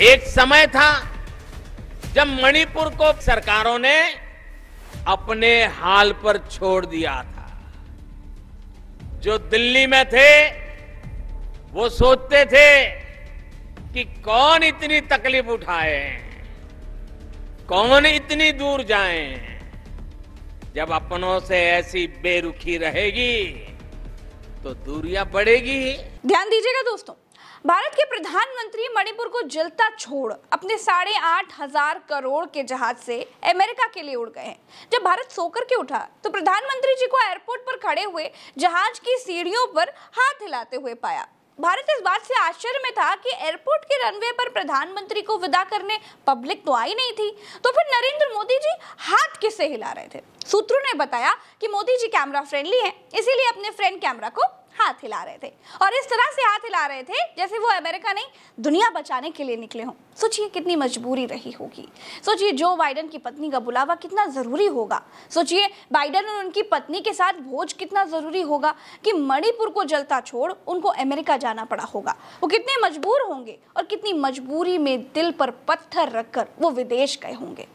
एक समय था जब मणिपुर को सरकारों ने अपने हाल पर छोड़ दिया था। जो दिल्ली में थे वो सोचते थे कि कौन इतनी तकलीफ उठाए, कौन इतनी दूर जाए। जब अपनों से ऐसी बेरुखी रहेगी तो दूरियां बढ़ेगी। ध्यान दीजिएगा दोस्तों, भारत के प्रधानमंत्री मणिपुर को जलता छोड़ अपने 8,500 करोड़ के जहाज से अमेरिका के लिए उड़ गए हैं। जब भारत सोकर के उठा तो प्रधानमंत्री जी को एयरपोर्ट पर खड़े हुए जहाज की सीढ़ियों पर हाथ हिलाते हुए पाया। भारत इस बात से आश्चर्य में था कि एयरपोर्ट के रनवे पर प्रधानमंत्री को विदा करने पब्लिक तो आई नहीं थी, तो फिर नरेंद्र मोदी जी हाथ किससे हिला रहे थे। सूत्रों ने बताया कि मोदी जी कैमरा फ्रेंडली हैं, इसीलिए अपने फ्रेंड कैमरा को हाथ हिला रहे थे और इस तरह से हाथ हिला रहे थे जैसे वो अमेरिका नहीं दुनिया बचाने के लिए निकले हों। सोचिए कितनी मजबूरी रही होगी। सोचिए जो बाइडेन की पत्नी का बुलावा कितना जरूरी होगा। सोचिए बाइडेन और उनकी पत्नी के साथ भोज कितना जरूरी होगा कि मणिपुर को जलता छोड़ उनको अमेरिका जाना पड़ा होगा। वो कितने मजबूर होंगे और कितनी मजबूरी में दिल पर पत्थर रखकर वो विदेश गए होंगे।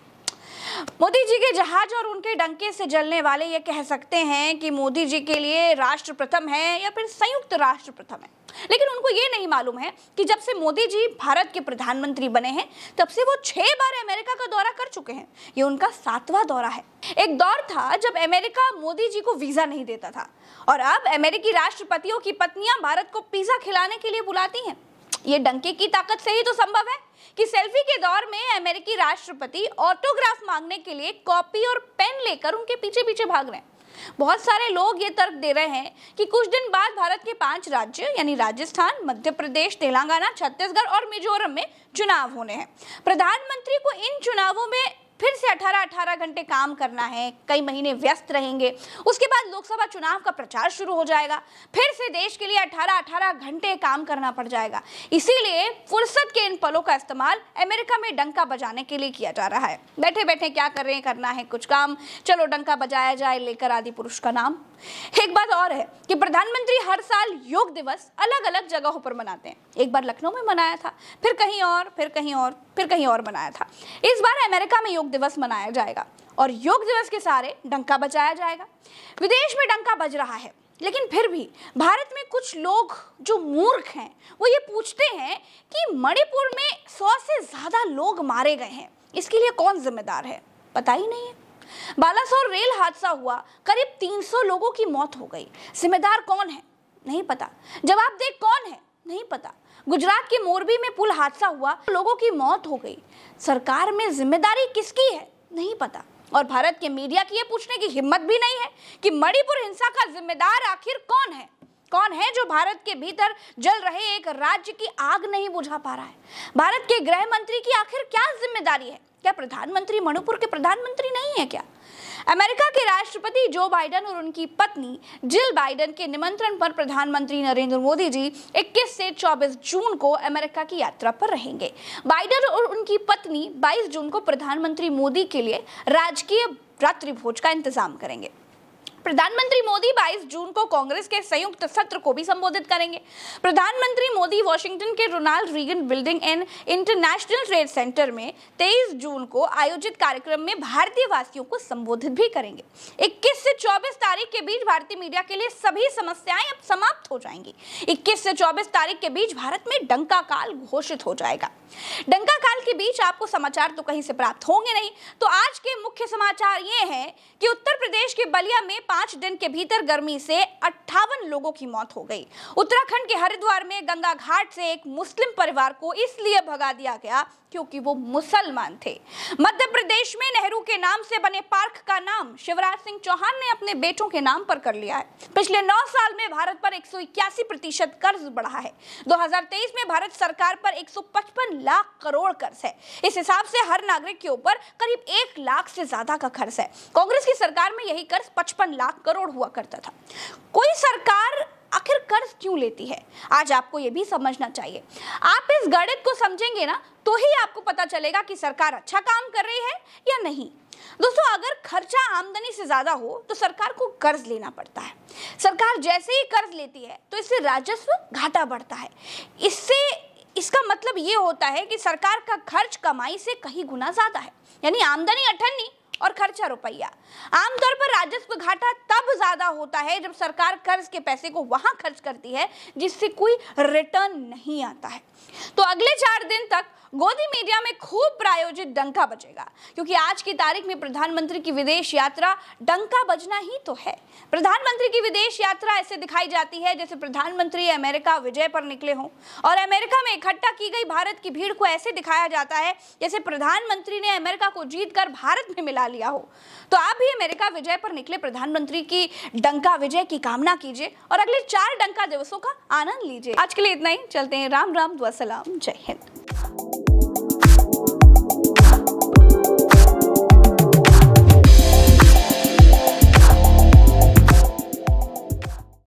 मोदी जी के जहाज और उनके डंके से जलने वाले ये कह सकते हैं कि मोदी जी के लिए राष्ट्र प्रथम है या फिर संयुक्त राष्ट्र प्रथम है, लेकिन उनको ये नहीं मालूम है कि जब से मोदी जी भारत के प्रधानमंत्री बने हैं तब से वो 6 बार अमेरिका का दौरा कर चुके हैं। ये उनका 7वां दौरा है। एक दौर था जब अमेरिका मोदी जी को वीजा नहीं देता था और अब अमेरिकी राष्ट्रपतियों की पत्नियां भारत को पिज्जा खिलाने के लिए बुलाती हैं। ये डंके की ताकत से ही तो संभव है कि सेल्फी के दौर में अमेरिकी राष्ट्रपति ऑटोग्राफ मांगने के लिए कॉपी और पेन लेकर उनके पीछे पीछे भाग रहे हैं। बहुत सारे लोग ये तर्क दे रहे हैं कि कुछ दिन बाद भारत के 5 राज्य यानी राजस्थान, मध्य प्रदेश, तेलंगाना, छत्तीसगढ़ और मिजोरम में चुनाव होने हैं। प्रधानमंत्री को इन चुनावों में फिर से 18-18 घंटे काम करना है, कई महीने व्यस्त रहेंगे। उसके बाद लोकसभा चुनाव का प्रचार शुरू हो जाएगा, फिर से देश के लिए 18-18 घंटे काम करना पड़ जाएगा। इसीलिए फुर्सत के इन पलों का इस्तेमाल अमेरिका में डंका बजाने के लिए किया जा रहा है। बैठे बैठे क्या कर रहे हैं, करना है कुछ काम, चलो डंका बजाया जाए, लेकर आदि पुरुष का नाम। एक बात और है कि प्रधानमंत्री हर साल योग दिवस अलग अलग जगहों पर मनाते हैं। एक बार लखनऊ में मनाया था, फिर कहीं और, फिर कहीं और, फिर कहीं और मनाया था। इस बार अमेरिका में योग दिवस मनाया जाएगा और योग दिवस के सारे डंका बजाया जाएगा। विदेश में डंका बज रहा है, लेकिन फिर भी भारत में कुछ लोग जो मूर्ख हैं वो ये पूछते हैं कि मणिपुर में 100 से ज्यादा लोग मारे गए हैं, इसके लिए कौन जिम्मेदार है? पता ही नहीं है। बालासोर रेल हादसा हुआ, करीब 300 लोगों की मौत हो गई, जिम्मेदार कौन है? नहीं पता। जवाबदेह कौन है? नहीं पता। गुजरात के मोरबी में पुल हादसा हुआ, लोगों की मौत हो गई, सरकार में जिम्मेदारी किसकी है? नहीं पता। और भारत के मीडिया की ये पूछने की हिम्मत भी नहीं है कि मणिपुर हिंसा का जिम्मेदार आखिर कौन है? कौन है जो भारत के भीतर जल रहे एक राज्य की आग नहीं बुझा पा रहा है? भारत के गृह मंत्री की आखिर क्या जिम्मेदारी है? क्या प्रधानमंत्री मणिपुर के प्रधानमंत्री नहीं है क्या? अमेरिका के राष्ट्रपति जो बाइडेन और उनकी पत्नी जिल बाइडेन के निमंत्रण पर प्रधानमंत्री नरेंद्र मोदी जी 21 से 24 जून को अमेरिका की यात्रा पर रहेंगे। बाइडेन और उनकी पत्नी 22 जून को प्रधानमंत्री मोदी के लिए राजकीय रात्रि भोज का इंतजाम करेंगे। प्रधानमंत्री मोदी 22 जून को कांग्रेस के संयुक्त सत्र को भी संबोधित करेंगे। प्रधानमंत्री मोदी वॉशिंगटन के Ronald Reagan building and international trade centre में 23 जून को आयोजित कार्यक्रम में भारतीय वासियों को संबोधित भी करेंगे। 21 से 24 तारीख के बीच भारतीय मीडिया के लिए सभी समस्याएं अब समाप्त हो जाएंगी। 21 से 24 तारीख के बीच भारत में डंका काल घोषित हो जाएगा। डंका काल के बीच आपको समाचार तो कहीं से प्राप्त होंगे नहीं, तो आज के मुख्य समाचार ये हैं कि उत्तर प्रदेश के बलिया में 5 दिन के भीतर गर्मी से 58 लोगों की मौत हो गई। उत्तराखंड के हरिद्वार में गंगा घाट से एक मुस्लिम परिवार को इसलिए भगा दिया गया क्योंकि वो मुसलमान थे। मध्य प्रदेश में नेहरू के नाम से बने पार्क का नाम शिवराज सिंह चौहान ने अपने बेटों के नाम पर कर लिया है। पिछले 9 साल में भारत पर 181% कर्ज बढ़ा है। 2023 में भारत सरकार पर 155 लाख करोड़ कर्ज है। इस हिसाब से हर नागरिक के ऊपर करीब 1 लाख से ज्यादा का खर्च है। कांग्रेस की सरकार में यही कर्ज 55 लाख करोड़ हुआ करता था। कोई सरकार आखिर कर्ज क्यों लेती है, आज आपको यह भी समझना चाहिए। आप इस गणित को समझेंगे ना तो ही आपको पता चलेगा कि सरकार अच्छा काम कर रही है या नहीं। दोस्तों, अगर खर्चा आमदनी से ज्यादा हो तो सरकार को कर्ज लेना पड़ता है। सरकार जैसे ही कर्ज लेती है तो इससे राजस्व घाटा बढ़ता है। इससे इसका मतलब ये होता है कि सरकार का खर्च कमाई से कहीं गुना ज्यादा है, यानी आमदनी 98 और खर्चा रुपया। आमतौर पर राजस्व घाटा तब ज्यादा होता है जब सरकार कर्ज के पैसे को वहां खर्च करती है जिससे कोई रिटर्न नहीं आता है। तो अगले 4 दिन तक गोदी मीडिया में खूब प्रायोजित डंका बजेगा, क्योंकि आज की तारीख में प्रधानमंत्री की विदेश यात्रा डंका बजना ही तो है। प्रधानमंत्री की विदेश यात्रा ऐसे दिखाई जाती है जैसे प्रधानमंत्री अमेरिका विजय पर निकले हों, और अमेरिका में इकट्ठा की गई भारत की भीड़ को ऐसे दिखाया जाता है जैसे प्रधानमंत्री ने अमेरिका को जीतकर भारत में मिला लिया हो। तो आप भी अमेरिका विजय पर निकले प्रधानमंत्री की डंका विजय की कामना कीजिए और अगले 4 डंका दिवसों का आनंद लीजिए। आज के लिए इतना ही, चलते हैं। राम राम, दुआ सलाम, जय हिंद।